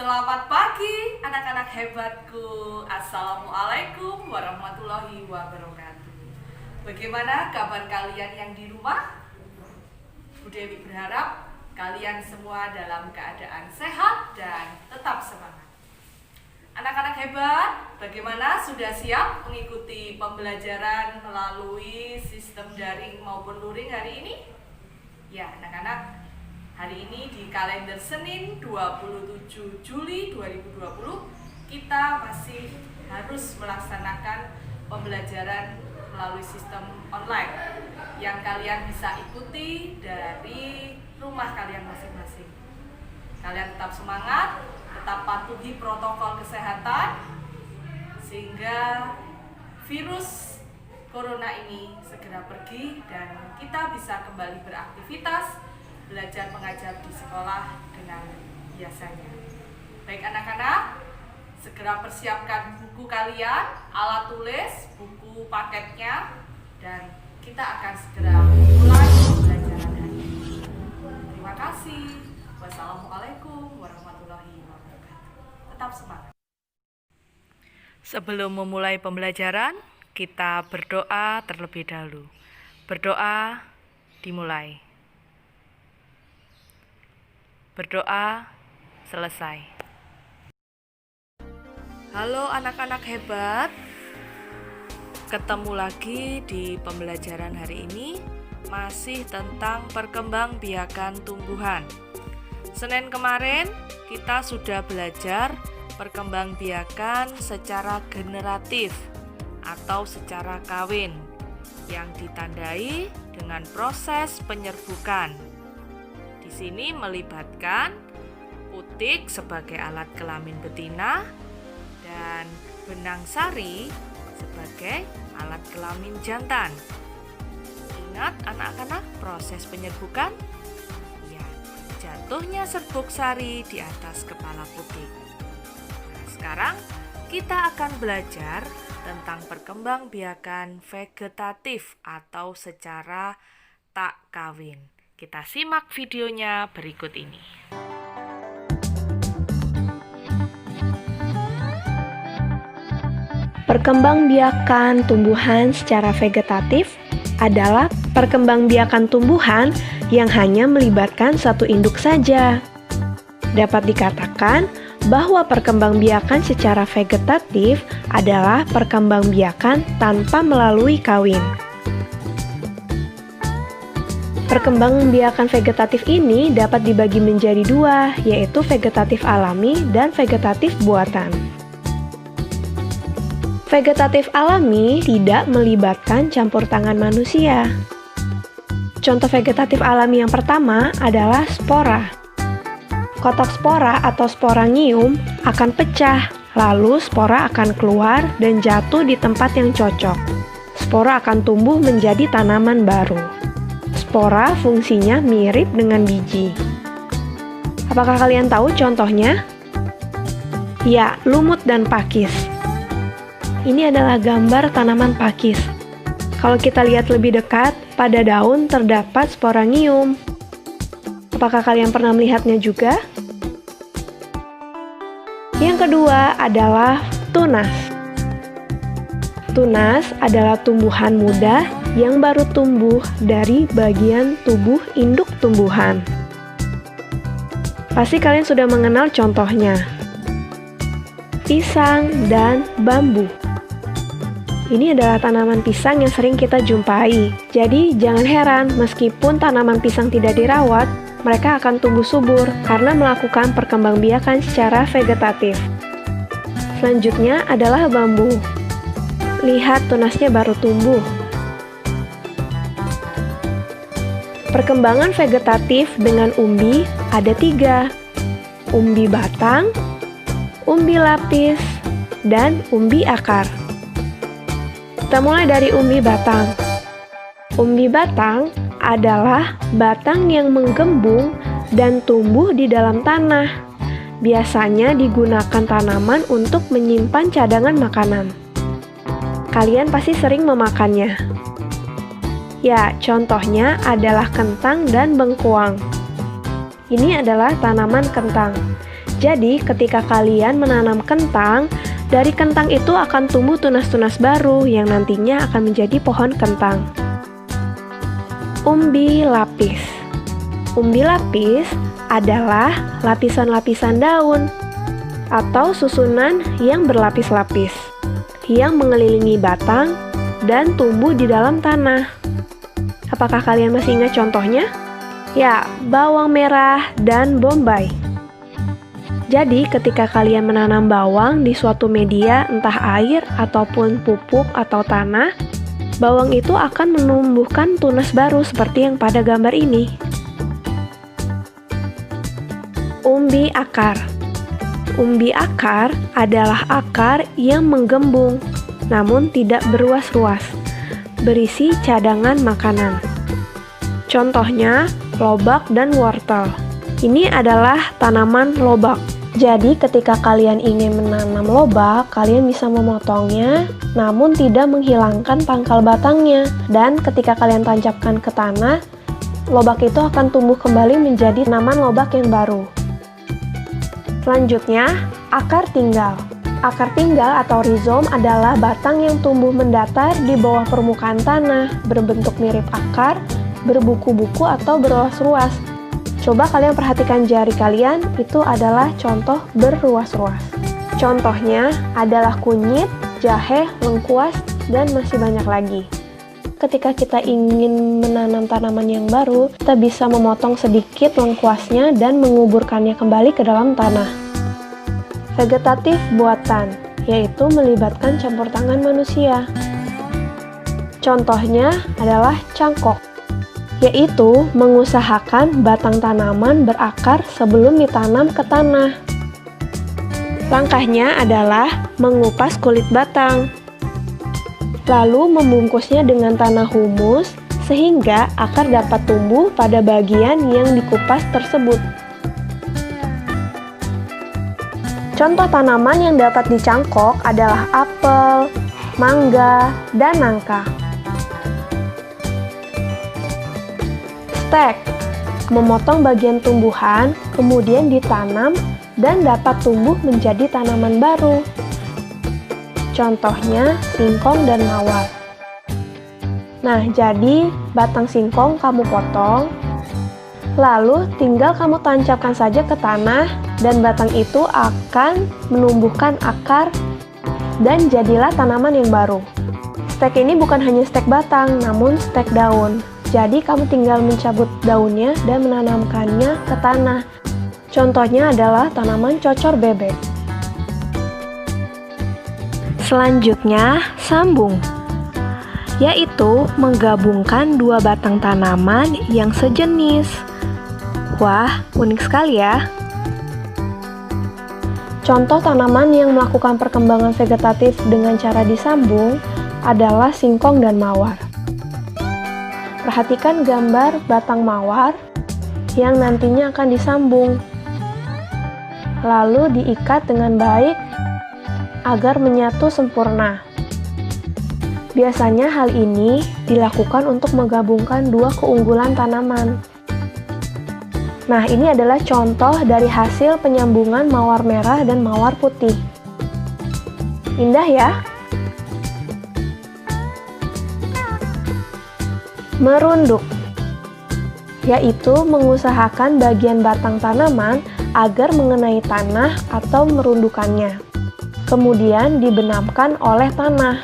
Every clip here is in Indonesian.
Selamat pagi anak-anak hebatku. Assalamualaikum warahmatullahi wabarakatuh. Bagaimana kabar kalian yang di rumah? Bu Dewi berharap kalian semua dalam keadaan sehat dan tetap semangat. Anak-anak hebat, bagaimana, sudah siap mengikuti pembelajaran melalui sistem daring maupun luring hari ini? Ya anak-anak, hari ini di kalender Senin 27 Juli 2020 kita masih harus melaksanakan pembelajaran melalui sistem online yang kalian bisa ikuti dari rumah kalian masing-masing. Kalian tetap semangat, tetap patuhi protokol kesehatan sehingga virus corona ini segera pergi dan kita bisa kembali beraktivitas, belajar mengajar di sekolah dengan biasanya. Baik anak-anak, segera persiapkan buku kalian, alat tulis, buku paketnya, dan kita akan segera mulai pembelajaran hari ini. Terima kasih. Wassalamualaikum warahmatullahi wabarakatuh. Tetap semangat. Sebelum memulai pembelajaran, kita berdoa terlebih dahulu. Berdoa dimulai. Berdoa selesai. Halo anak-anak hebat, ketemu lagi di pembelajaran hari ini, masih tentang perkembangbiakan tumbuhan. Senin kemarin kita sudah belajar perkembangbiakan secara generatif atau secara kawin yang ditandai dengan proses penyerbukan. Di sini melibatkan putik sebagai alat kelamin betina dan benang sari sebagai alat kelamin jantan. Ingat anak-anak proses penyerbukan? Ya, jatuhnya serbuk sari di atas kepala putik. Nah, sekarang kita akan belajar tentang perkembangbiakan vegetatif atau secara tak kawin. Kita simak videonya berikut ini. Perkembangbiakan tumbuhan secara vegetatif adalah perkembangbiakan tumbuhan yang hanya melibatkan satu induk saja. Dapat dikatakan bahwa perkembangbiakan secara vegetatif adalah perkembangbiakan tanpa melalui kawin. Perkembangbiakan vegetatif ini dapat dibagi menjadi dua, yaitu vegetatif alami dan vegetatif buatan. Vegetatif alami tidak melibatkan campur tangan manusia. Contoh vegetatif alami yang pertama adalah spora. Kotak spora atau sporangium akan pecah, lalu spora akan keluar dan jatuh di tempat yang cocok. Spora akan tumbuh menjadi tanaman baru. Spora fungsinya mirip dengan biji. Apakah kalian tahu contohnya? Ya, lumut dan pakis. Ini adalah gambar tanaman pakis. Kalau kita lihat lebih dekat, pada daun terdapat sporangium. Apakah kalian pernah melihatnya juga? Yang kedua adalah tunas. Tunas adalah tumbuhan muda yang baru tumbuh dari bagian tubuh induk tumbuhan. Pasti kalian sudah mengenal contohnya. Pisang dan bambu. Ini adalah tanaman pisang yang sering kita jumpai. Jadi jangan heran meskipun tanaman pisang tidak dirawat, mereka akan tumbuh subur karena melakukan perkembangbiakan secara vegetatif. Selanjutnya adalah bambu. Lihat tunasnya baru tumbuh. Perkembangan vegetatif dengan umbi ada 3. Umbi batang, umbi lapis, dan umbi akar. Kita mulai dari umbi batang. Umbi batang adalah batang yang menggembung dan tumbuh di dalam tanah. Biasanya digunakan tanaman untuk menyimpan cadangan makanan. Kalian pasti sering memakannya. Ya, contohnya adalah kentang dan bengkuang. Ini adalah tanaman kentang. Jadi, ketika kalian menanam kentang, dari kentang itu akan tumbuh tunas-tunas baru yang nantinya akan menjadi pohon kentang. Umbi lapis. Umbi lapis adalah lapisan-lapisan daun atau susunan yang berlapis-lapis yang mengelilingi batang dan tumbuh di dalam tanah. Apakah kalian masih ingat contohnya? Ya, bawang merah dan bombay. Jadi, ketika kalian menanam bawang di suatu media, entah air ataupun pupuk atau tanah, bawang itu akan menumbuhkan tunas baru seperti yang pada gambar ini. Umbi akar. Umbi akar adalah akar yang menggembung, namun tidak beruas-ruas, berisi cadangan makanan. Contohnya, lobak dan wortel. Ini adalah tanaman lobak. Jadi, ketika kalian ingin menanam lobak, kalian bisa memotongnya, namun tidak menghilangkan pangkal batangnya. Dan ketika kalian tancapkan ke tanah, lobak itu akan tumbuh kembali menjadi tanaman lobak yang baru. Selanjutnya, akar tinggal. Akar tinggal atau rizom adalah batang yang tumbuh mendatar di bawah permukaan tanah, berbentuk mirip akar, berbuku-buku atau beruas-ruas. Coba kalian perhatikan jari kalian, itu adalah contoh berruas-ruas. Contohnya adalah kunyit, jahe, lengkuas, dan masih banyak lagi. Ketika kita ingin menanam tanaman yang baru, kita bisa memotong sedikit lengkuasnya dan menguburkannya kembali ke dalam tanah. Vegetatif buatan, yaitu melibatkan campur tangan manusia. Contohnya adalah cangkok, yaitu mengusahakan batang tanaman berakar sebelum ditanam ke tanah. Langkahnya adalah mengupas kulit batang, lalu membungkusnya dengan tanah humus sehingga akar dapat tumbuh pada bagian yang dikupas tersebut. Contoh tanaman yang dapat dicangkok adalah apel, mangga, dan nangka. Stek, memotong bagian tumbuhan, kemudian ditanam dan dapat tumbuh menjadi tanaman baru. Contohnya singkong dan mawar. Nah, jadi batang singkong kamu potong, lalu tinggal kamu tancapkan saja ke tanah dan batang itu akan menumbuhkan akar dan jadilah tanaman yang baru. Stek ini bukan hanya stek batang, namun stek daun. Jadi kamu tinggal mencabut daunnya dan menanamkannya ke tanah. Contohnya adalah tanaman cocor bebek. Selanjutnya, sambung, yaitu menggabungkan dua batang tanaman yang sejenis. Wah, unik sekali ya. Contoh tanaman yang melakukan perkembangan vegetatif dengan cara disambung adalah singkong dan mawar. Perhatikan gambar batang mawar yang nantinya akan disambung, lalu diikat dengan baik agar menyatu sempurna. Biasanya hal ini dilakukan untuk menggabungkan dua keunggulan tanaman. Nah, ini adalah contoh dari hasil penyambungan mawar merah dan mawar putih. Indah ya? Merunduk, yaitu mengusahakan bagian batang tanaman agar mengenai tanah atau merundukannya, kemudian dibenamkan oleh tanah.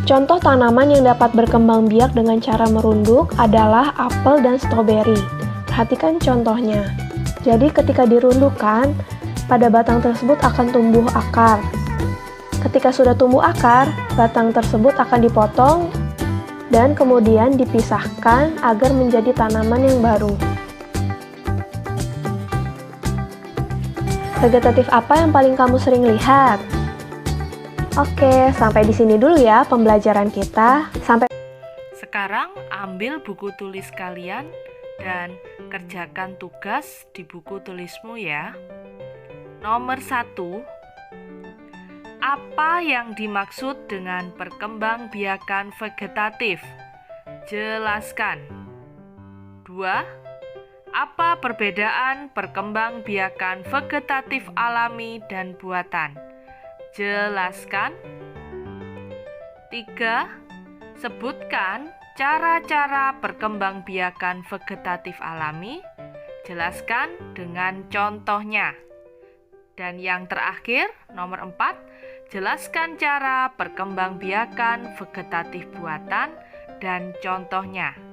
Contoh tanaman yang dapat berkembang biak dengan cara merunduk adalah apel dan stroberi. Perhatikan contohnya. Jadi ketika dirundukkan, pada batang tersebut akan tumbuh akar. Ketika sudah tumbuh akar, batang tersebut akan dipotong dan kemudian dipisahkan agar menjadi tanaman yang baru. Vegetatif apa yang paling kamu sering lihat? Oke, sampai di sini dulu ya pembelajaran kita. Sekarang ambil buku tulis kalian dan kerjakan tugas di buku tulismu ya. Nomor 1. Apa yang dimaksud dengan perkembangbiakan vegetatif? Jelaskan. 2. Apa perbedaan perkembangbiakan vegetatif alami dan buatan? Jelaskan. 3. Sebutkan cara-cara perkembangbiakan vegetatif alami. Jelaskan dengan contohnya. Dan yang terakhir, nomor 4, jelaskan cara perkembangbiakan vegetatif buatan dan contohnya.